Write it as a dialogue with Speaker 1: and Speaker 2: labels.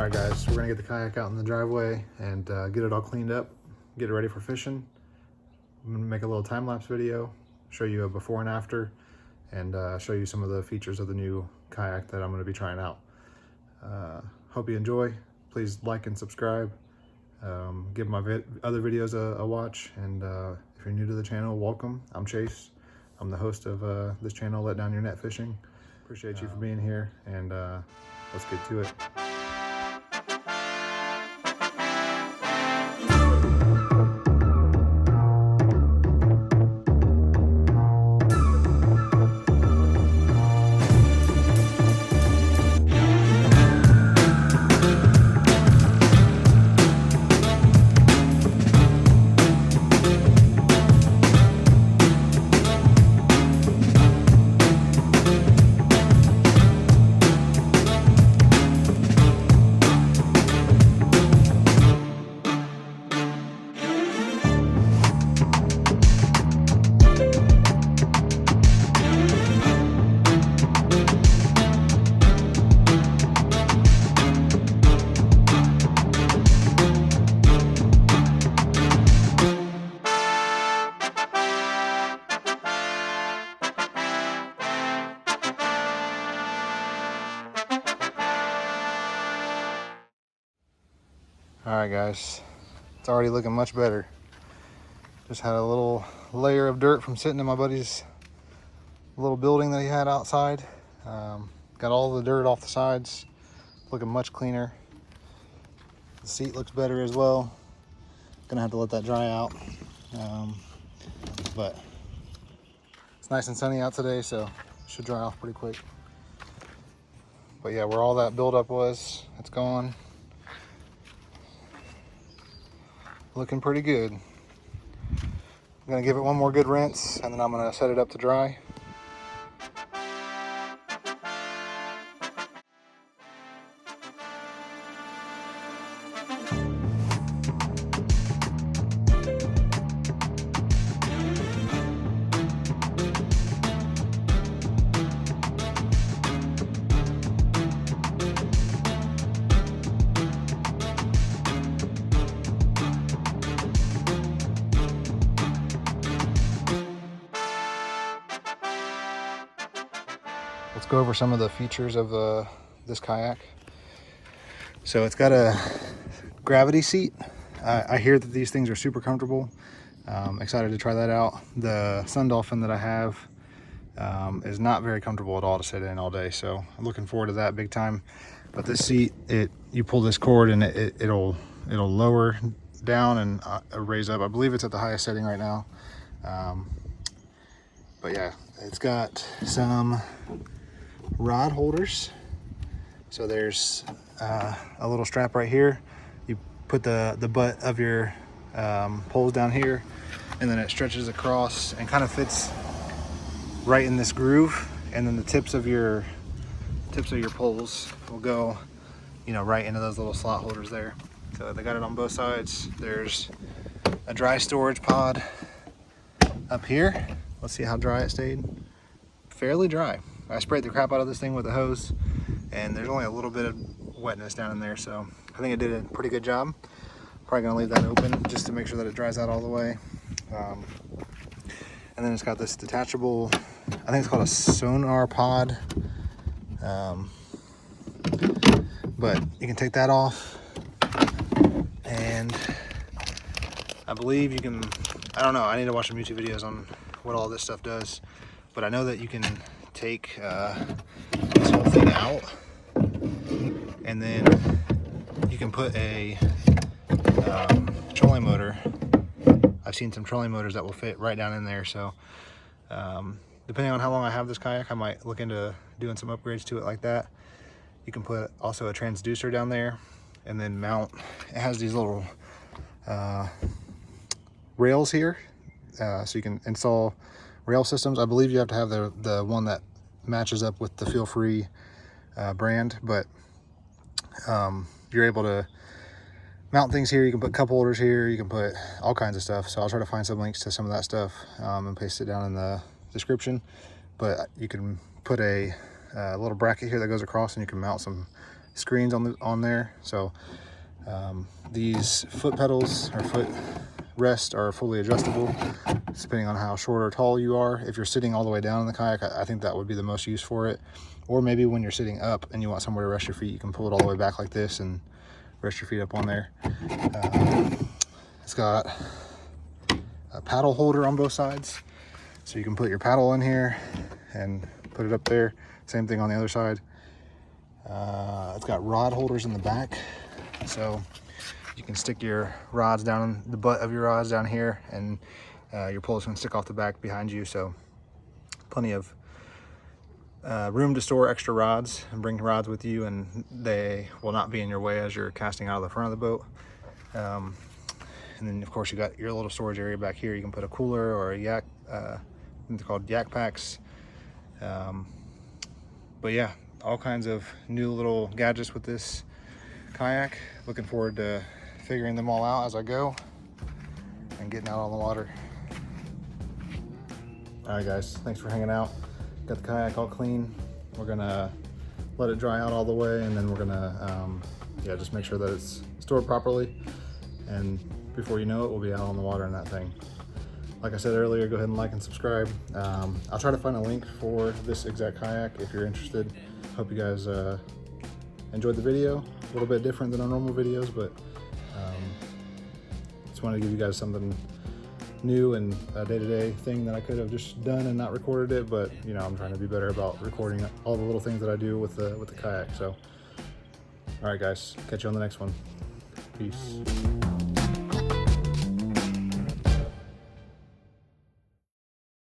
Speaker 1: All right, guys, we're gonna get the kayak out in the driveway and get it all cleaned up, get it ready for fishing. I'm gonna make a little time-lapse video, show you a before and after, and show you some of the features of the new kayak that I'm gonna be trying out. Hope you enjoy. Please like and subscribe. Give my other videos a watch, and if you're new to the channel, welcome. I'm Chase. I'm the host of this channel, Let Down Your Net Fishing. Appreciate you for being here, and let's get to it. All right, guys, it's already looking much better. Just had a little layer of dirt from sitting in my buddy's little building that he had outside. Got all the dirt off the sides, looking much cleaner. The seat looks better as well. Gonna have to let that dry out. But it's nice and sunny out today, so it should dry off pretty quick. But yeah, where all that buildup was, it's gone. Looking pretty good. I'm gonna give it one more good rinse, and then I'm gonna set it up to dry. Let's go over some of the features of this kayak. So it's got a gravity seat. I hear that these things are super comfortable. Excited to try that out. The Sun Dolphin that I have is not very comfortable at all to sit in all day, so I'm looking forward to that big time. But this seat, you pull this cord and it'll lower down and raise up. I believe it's at the highest setting right now. But yeah, it's got some rod holders. So there's a little strap right here. You put the butt of your poles down here, and then it stretches across and kind of fits right in this groove. And then the tips of your poles will go, right into those little slot holders there. So they got it on both sides. There's a dry storage pod up here. Let's see how dry it stayed. Fairly dry. I sprayed the crap out of this thing with a hose, and there's only a little bit of wetness down in there, so I think it did a pretty good job. Probably gonna leave that open just to make sure that it dries out all the way. And then it's got this detachable, I think it's called a sonar pod, but you can take that off, and I believe you can, I don't know, I need to watch some YouTube videos on what all this stuff does, but I know that you can take this whole thing out, and then you can put a trolling motor. I've seen some trolling motors that will fit right down in there, so depending on how long I have this kayak, I might look into doing some upgrades to it like that. You can put also a transducer down there, and then mount, it has these little rails here, so you can install rail systems. I believe you have to have the one that matches up with the Feel Free brand, but you're able to mount things here. You can put cup holders here, you can put all kinds of stuff. So I'll try to find some links to some of that stuff and paste it down in the description. But you can put a little bracket here that goes across, and you can mount some screens on there. So these foot pedals or foot rest are fully adjustable depending on how short or tall you are. If you're sitting all the way down in the kayak, I think that would be the most use for it. Or maybe when you're sitting up and you want somewhere to rest your feet, you can pull it all the way back like this and rest your feet up on there. It's got a paddle holder on both sides, so you can put your paddle in here and put it up there. Same thing on the other side. It's got rod holders in the back, so you can stick your rods down, the butt of your rods down here, and your poles can stick off the back behind you. So plenty of room to store extra rods and bring rods with you, and they will not be in your way as you're casting out of the front of the boat. And then of course you got your little storage area back here. You can put a cooler or a yak, they're called yak packs. But yeah, all kinds of new little gadgets with this kayak. Looking forward to figuring them all out as I go and getting out on the water. All right guys, thanks for hanging out. Got the kayak all clean. We're gonna let it dry out all the way, and then we're gonna yeah, just make sure that it's stored properly, and before you know it, we'll be out on the water in that thing. Like I said earlier, go ahead and like and subscribe. I'll try to find a link for this exact kayak if you're interested. Hope you guys enjoyed the video. A little bit different than our normal videos, but just wanted to give you guys something new and a day-to-day thing that I could have just done and not recorded it, but you know, I'm trying to be better about recording all the little things that I do with the kayak. So all right guys, catch you on the next one. Peace.